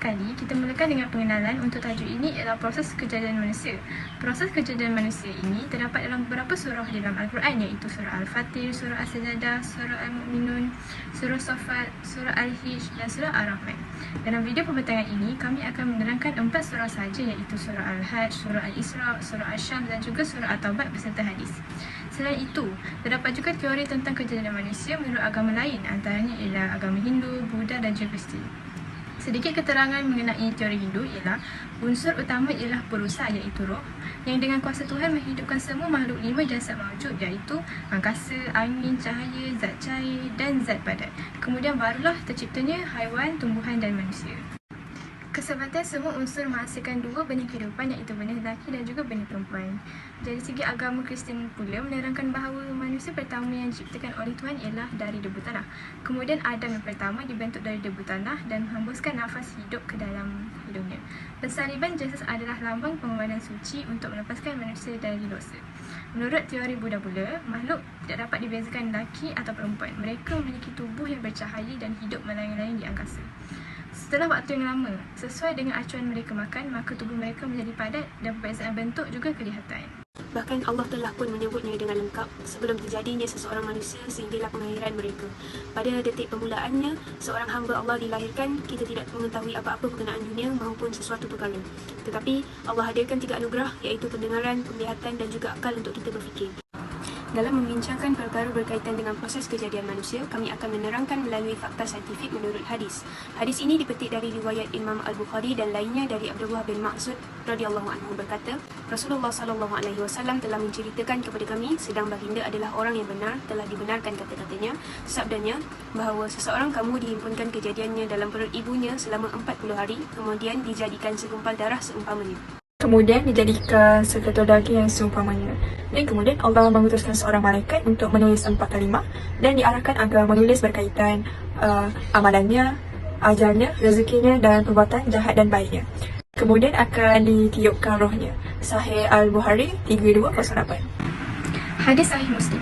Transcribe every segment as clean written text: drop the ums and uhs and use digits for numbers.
sekali, kita mulakan dengan pengenalan. Untuk tajuk ini ialah proses kejadian manusia. Proses kejadian manusia ini terdapat dalam beberapa surah dalam Al-Quran, iaitu surah Al-Fatih, surah As-Sajdah, surah Al-Mu'minun, surah Safat, surah Al-Hijj dan surah Ar-Rahman. Dalam video pembentangan ini, kami akan menerangkan 4 surah sahaja, iaitu surah Al-Hajj, surah Al-Isra, surah Asy-Syams dan juga surah At-Taubat beserta hadis. Selain itu, terdapat juga teori tentang kejadian manusia menurut agama lain, antaranya ialah agama Hindu, Buddha dan juga Kristian. Sedikit keterangan mengenai teori Hindu ialah unsur utama ialah perusa, iaitu roh, yang dengan kuasa Tuhan menghidupkan semua makhluk 5 jasad mawjud, iaitu angkasa, angin, cahaya, zat cair dan zat padat. Kemudian barulah terciptanya haiwan, tumbuhan dan manusia. Kesebatan semua unsur menghasilkan 2 benih kehidupan, iaitu benih lelaki dan juga benih perempuan. Dari segi agama Kristian pula menerangkan bahawa manusia pertama yang diciptakan oleh Tuhan ialah dari debu tanah. Kemudian Adam yang pertama dibentuk dari debu tanah dan menghembuskan nafas hidup ke dalam hidungnya. Pensaliban Yesus adalah lambang pengorbanan suci untuk melepaskan manusia dari dosa. Menurut teori Buddha pula, makhluk tidak dapat dibezakan lelaki atau perempuan. Mereka memiliki tubuh yang bercahaya dan hidup melayang-layang di angkasa. Setelah waktu yang lama, sesuai dengan acuan mereka makan, maka tubuh mereka menjadi padat dan perbezaan bentuk juga kelihatan. Bahkan Allah telah pun menyebutnya dengan lengkap sebelum terjadinya seseorang manusia sehinggalah pengakhiran mereka. Pada detik permulaannya, seorang hamba Allah dilahirkan, kita tidak mengetahui apa-apa berkenaan dunia maupun sesuatu perkara. Tetapi Allah hadirkan 3 anugerah, iaitu pendengaran, penglihatan dan juga akal untuk kita berfikir. Dalam membincangkan perkara berkaitan dengan proses kejadian manusia, kami akan menerangkan melalui fakta saintifik menurut hadis. Hadis ini dipetik dari riwayat Imam Al-Bukhari dan lainnya dari Abdullah bin Mas'ud radhiyallahu anhu berkata, Rasulullah sallallahu alaihi wasallam telah menceritakan kepada kami, sedang baginda adalah orang yang benar, telah dibenarkan kata-katanya, sabdanya bahawa seseorang kamu dihimpunkan kejadiannya dalam perut ibunya selama 40 hari, kemudian dijadikan segumpal darah seumpamanya. Kemudian dijadikan seketul daging yang seumpamanya. Dan kemudian Allah mengutuskan seorang malaikat untuk menulis 4 kalimah dan diarahkan agar menulis berkaitan amalannya, ajalnya, rezekinya dan perbuatan jahat dan baiknya. Kemudian akan ditiupkan rohnya. Sahih Al-Bukhari 3208. Hadis Sahih Muslim.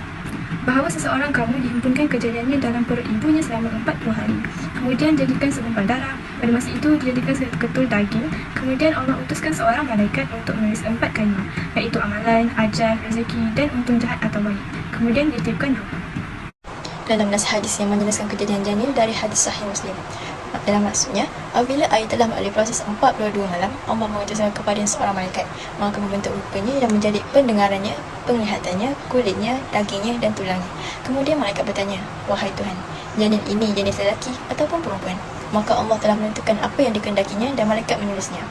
Bahawa seseorang kamu dihimpunkan kejadiannya dalam perut ibunya selama 40 hari. Kemudian jadikan segumpal darah. Pada masa itu dijadikan seketul daging. Kemudian Allah utuskan seorang malaikat untuk menulis 4 kalimah, iaitu amalan, ajal, rezeki dan untung jahat atau baik. Kemudian ditiupkan roh. Dalam nas hadis yang menjelaskan kejadian janin dari hadis Sahih Muslim. Dalam maksudnya, apabila air telah melalui proses 42 malam, Allah mengutuskan kepada seorang malaikat, maka membentuk rupanya dan menjadi pendengarannya, penglihatannya, kulitnya, dagingnya dan tulangnya. Kemudian malaikat bertanya, wahai Tuhan, janin ini jenis lelaki ataupun perempuan? Maka Allah telah menentukan apa yang dikehendakinya dan malaikat menulisnya.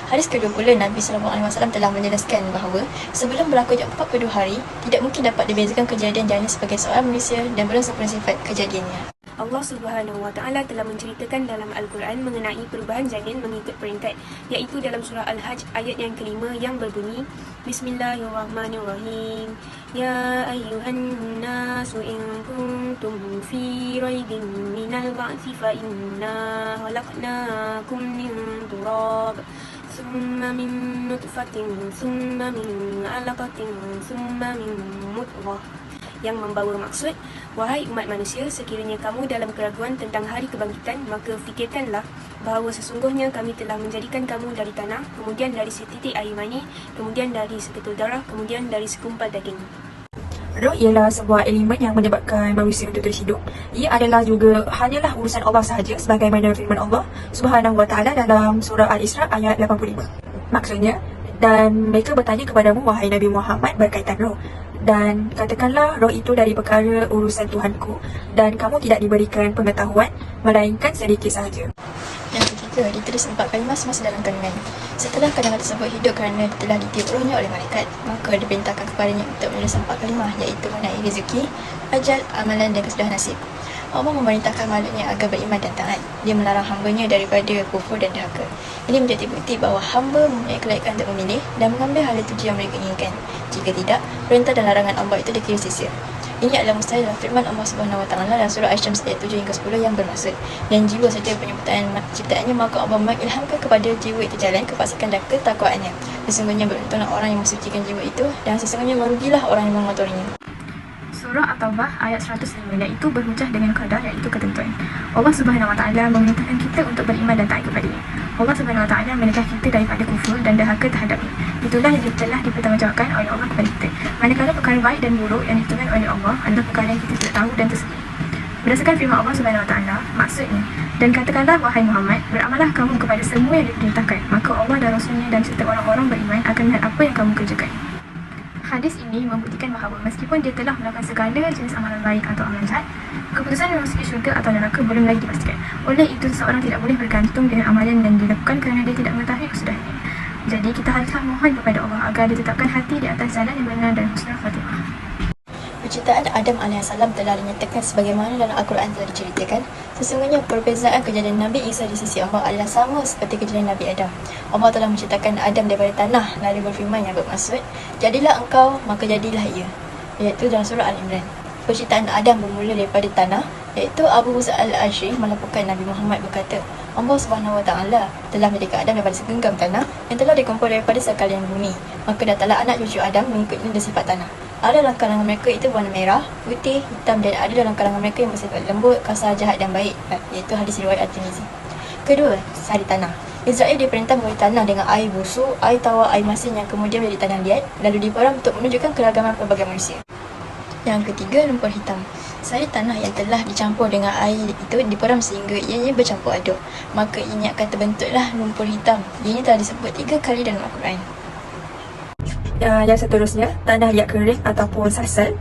Hadis kedua pula, Nabi SAW telah menjelaskan bahawa sebelum berlakunya 42 hari, tidak mungkin dapat dibezakan kejadian janin sebagai seorang manusia dan belum sempurna sifat kejadiannya. Allah Subhanahu wa Ta'ala telah menceritakan dalam Al-Quran mengenai perubahan janin mengikut peringkat, iaitu dalam surah Al-Hajj ayat yang kelima yang berbunyi, Bismillahirrahmanirrahim. Ya ayyuhan nasu in kuntum fi raibin minal ba'thi fa inna khalaqnakum min turab thumma min nutfatin thumma min 'alaqatin thumma min mudghah, yang membawa maksud, wahai umat manusia, sekiranya kamu dalam keraguan tentang hari kebangkitan, maka fikirkanlah bahawa sesungguhnya kami telah menjadikan kamu dari tanah, kemudian dari setitik air mani, kemudian dari seketul darah, kemudian dari segumpal daging. Roh ialah sebuah elemen yang menyebabkan manusia untuk terus hidup. Ia adalah juga hanyalah urusan Allah sahaja, sebagaimana firman Allah Subhanahu wa Ta'ala dalam surah Al-Isra ayat 85. Maksudnya, dan mereka bertanya kepadamu, wahai Nabi Muhammad, berkaitan roh. Dan katakanlah, roh itu dari perkara urusan Tuhanku, dan kamu tidak diberikan pengetahuan, melainkan sedikit sahaja. Yang ketiga, ditulis 4 kalimah semasa dalam kandungan. Setelah kandungan tersebut hidup kerana telah ditiup rohnya oleh malaikat, maka diperintahkan kepadanya untuk menulis 4 kalimah, iaitu mengenai rezeki, ajal, amalan dan kesudahan nasib. Allah memerintahkan makhluknya agar beriman dan taat. Dia melarang hambanya daripada kufur dan derhaka. Ini menjadi bukti bahawa hamba mempunyai kelayakan untuk memilih dan mengambil hal itu yang mereka inginkan. Jika tidak, perintah dan larangan Allah itu dikira sia-sia. Ini adalah mustahil dalam firman Allah Subhanahu wa Ta'ala dalam surah Asy-Syams ayat 7 hingga 10 yang bermaksud, dan jiwa serta penyertaan ciptaannya, maka Allah mengilhamkan kepada jiwa itu jalan kefasikan dan ketakwaannya. Sesungguhnya beruntunglah orang yang mensucikan jiwa itu, dan sesungguhnya merugilah orang yang mengotorinya. So, Surah At-Taubah ayat 105 iaitu berhujah dengan qadar iaitu ketentuan. Allah Subhanahu Wa Taala memerintahkan kita untuk beriman dan taat kepadanya. Allah Subhanahu Wa Taala mencegah kita daripada kufur dan dahaka terhadapnya. Itulah yang telah dipertanggungjawabkan oleh Allah kepada kita. Manakala perkara baik dan buruk yang ditentukan oleh Allah adalah perkara yang kita tidak tahu dan tersembunyi. Berdasarkan firman Allah Subhanahu Wa Taala, maksudnya, dan katakanlah wahai Muhammad, beramallah kamu kepada semua yang diperintahkan, maka Allah dan Rasulnya dan serta orang-orang beriman akan melihat apa yang kamu kerjakan. Hadis ini membuktikan bahawa meskipun dia telah melakukan segala jenis amalan baik atau amalan jahat, keputusan memasuki syurga atau neraka belum lagi dipastikan. Oleh itu, seseorang tidak boleh bergantung dengan amalan yang dilakukan kerana dia tidak mengetahui kesudahnya. Jadi, kita haruslah mohon kepada Allah agar ditetapkan hati di atas jalan yang benar dan husnul khatimah. Penciptaan Adam AS telah dinyatakan sebagaimana dalam Al-Quran telah diceritakan. Sesungguhnya perbezaan kejadian Nabi Isa di sisi Allah adalah sama seperti kejadian Nabi Adam. Allah telah menciptakan Adam daripada tanah lalu berfirman yang bermaksud, jadilah engkau, maka jadilah ia, iaitu dalam surah Al-Imran. Penciptaan Adam bermula daripada tanah, iaitu Abu Musa Al-Ash'ari melaporkan Nabi Muhammad berkata, Allah Subhanahu Wa Taala telah menjadikan Adam daripada segenggam tanah yang telah dikumpul daripada sekalian bumi. Maka datanglah anak cucu Adam mengikut dan sifat tanah. Ada dalam kalangan mereka itu warna merah, putih, hitam dan ada dalam kalangan mereka yang bersifat lembut, kasar, jahat dan baik, iaitu hadis riwayat At-Tirmizi. Kedua, sari tanah. Israel diperintah memberi tanah dengan air busuk, air tawar, air masin yang kemudian menjadi tanah liat, lalu diperam untuk menunjukkan keragaman pelbagai manusia. Yang ketiga, lumpur hitam. Sari tanah yang telah dicampur dengan air itu diperam sehingga ianya bercampur aduk. Maka ianya akan terbentuklah lumpur hitam. Ianya telah disebut 3 kali dalam Al-Quran. Yang seterusnya, tanah liat kering ataupun sasal.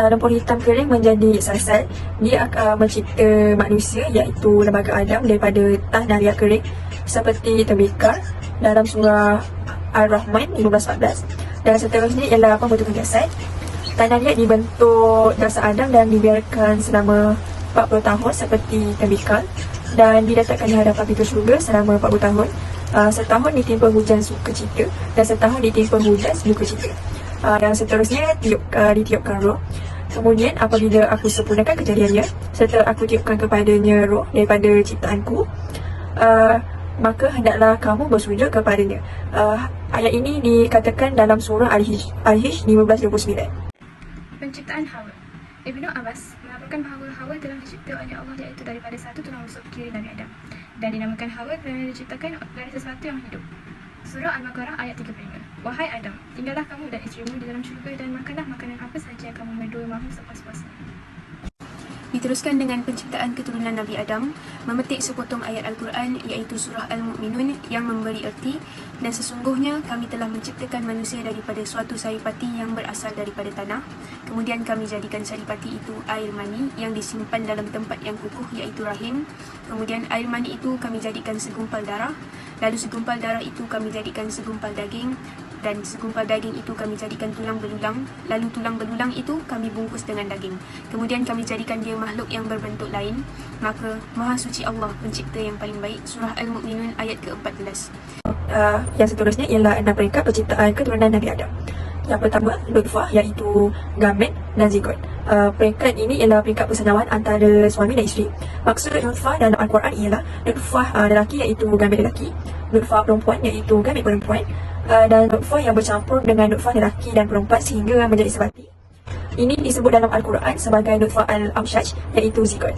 Lumpur hitam kering menjadi sasal. Dia akan mencipta manusia iaitu lembaga Adam daripada tanah liat kering seperti terbikar dalam surah Ar-Rahman 15-14. Dan seterusnya ialah pembentukan jasad. Tanah liat dibentuk jasad Adam dan dibiarkan selama 40 tahun seperti terbikar dan diletakkan di hadapan pintu syurga selama 40 tahun. Setahun ditimpa hujan suka cita dan setahun ditimpa hujan duka cita. Dan seterusnya ditiupkan roh. Kemudian apabila aku sempurnakan kejadiannya serta aku tiupkan kepadanya roh daripada ciptaanku, maka hendaklah kamu bersujud kepadanya. Ayat ini dikatakan dalam surah Al-Hijr 15:29. Penciptaan Hawa. Ibnu Abbas melaporkan bahawa Hawa telah dicipta oleh Allah iaitu daripada satu tulang rusuk kiri Nabi Adam dan dinamakan Hawa kerana diciptakan dari sesuatu yang hidup. Surah Al-Baqarah ayat 35. Wahai Adam, tinggallah kamu dan isterimu di dalam syurga dan makanlah makanan apa sahaja yang kamu berdua mahu sepuas-puasnya. Diteruskan dengan penciptaan keturunan Nabi Adam, memetik sepotong ayat Al-Quran iaitu surah Al-Mu'minun yang memberi erti, dan sesungguhnya kami telah menciptakan manusia daripada suatu saripati yang berasal daripada tanah. Kemudian kami jadikan saripati itu air mani yang disimpan dalam tempat yang kukuh iaitu rahim. Kemudian air mani itu kami jadikan segumpal darah, lalu segumpal darah itu kami jadikan segumpal daging, dan segumpal daging itu kami jadikan tulang belulang, lalu tulang belulang itu kami bungkus dengan daging. Kemudian kami jadikan dia makhluk yang berbentuk lain. Maka Maha Suci Allah, pencipta yang paling baik. Surah Al-Mu'minun ayat ke-14. Yang seterusnya ialah 6 peringkat penciptaan keturunan Nabi Adam. Yang pertama, nutfah iaitu gamet dan zigot. Peringkat ini ialah peringkat persenawan antara suami dan isteri. Maksud nutfah dalam Al-Quran ialah nutfah lelaki iaitu gamet lelaki, nutfah perempuan iaitu gamet perempuan, dan nutfah yang bercampur dengan nutfah lelaki dan perempuan sehingga menjadi sebati. Ini disebut dalam Al-Quran sebagai nutfah al-amshaj iaitu zigot.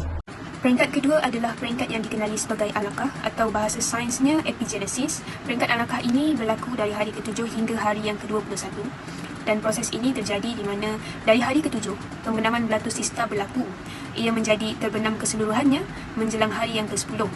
Peringkat kedua adalah peringkat yang dikenali sebagai alaqah atau bahasa sainsnya epigenesis. Peringkat alaqah ini berlaku dari hari ke-7 hingga hari yang ke-21. Dan proses ini terjadi di mana dari hari ke-7, pembenaman belatu sista berlaku. Ia menjadi terbenam keseluruhannya menjelang hari yang ke-10.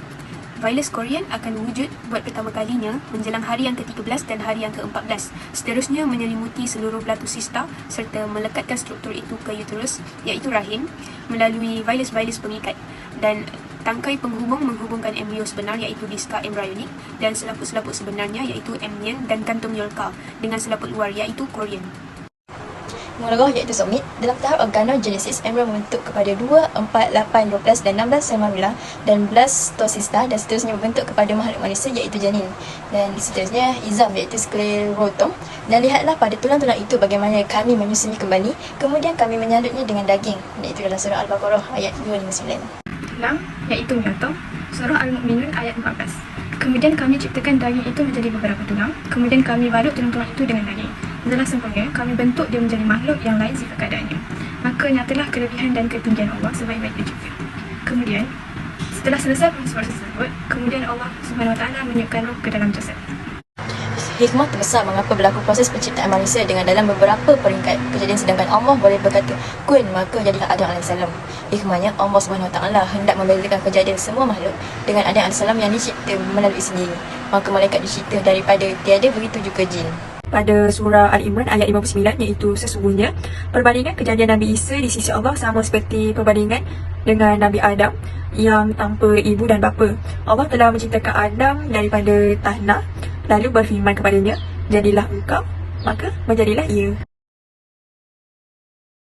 Virus Korean akan wujud buat pertama kalinya menjelang hari yang ke-13 dan hari yang ke-14. Seterusnya menyelimuti seluruh belatu sista serta melekatkan struktur itu ke uterus iaitu rahim melalui virus-virus pengikat, dan tangkai penghubung menghubungkan embrio sebenar iaitu diska embryonik dan selaput-selaput sebenarnya iaitu amnion dan kantung Yolka dengan selaput luar iaitu Korean. Mulalah iaitu somit. Dalam tahap organogenesis, embrio membentuk kepada 2, 4, 8, 12 dan 16 sel mamila dan blastocista, dan seterusnya membentuk kepada makhluk manusia iaitu janin. Dan seterusnya izam iaitu sklerotom. Dan lihatlah pada tulang-tulang itu bagaimana kami menyusunnya kembali. Kemudian kami menyalutnya dengan daging, iaitu dalam surah Al-Baqarah ayat 259. Tulang iaitu miatom. Surah Al-Mu'minun ayat 14. Kemudian kami ciptakan daging itu menjadi beberapa tulang. Kemudian kami balut tulang-tulang itu dengan daging. Setelah sempurna, kami bentuk dia menjadi makhluk yang lain sifat keadaannya. maka nyatalah kelebihan dan ketinggian Allah sebaik-baiknya juga. Kemudian, setelah selesai proses tersebut, kemudian Allah SWT meniupkan roh ke dalam jasad. Hikmah terbesar mengapa berlaku proses penciptaan manusia dengan dalam beberapa peringkat kejadian, sedangkan Allah boleh berkata kun, maka jadilah Adam AS. Hikmahnya, Allah SWT hendak membezakan kejadian semua makhluk dengan Adam AS yang dicipta melalui sendiri. Maka malaikat dicipta daripada tiada, begitu juga jin. Pada surah Al-Imran ayat 59, iaitu sesungguhnya perbandingan kejadian Nabi Isa di sisi Allah sama seperti perbandingan dengan Nabi Adam yang tanpa ibu dan bapa. Allah telah menciptakan Adam daripada tanah, lalu berfirman kepadanya, jadilah engkau, maka menjadilah ia.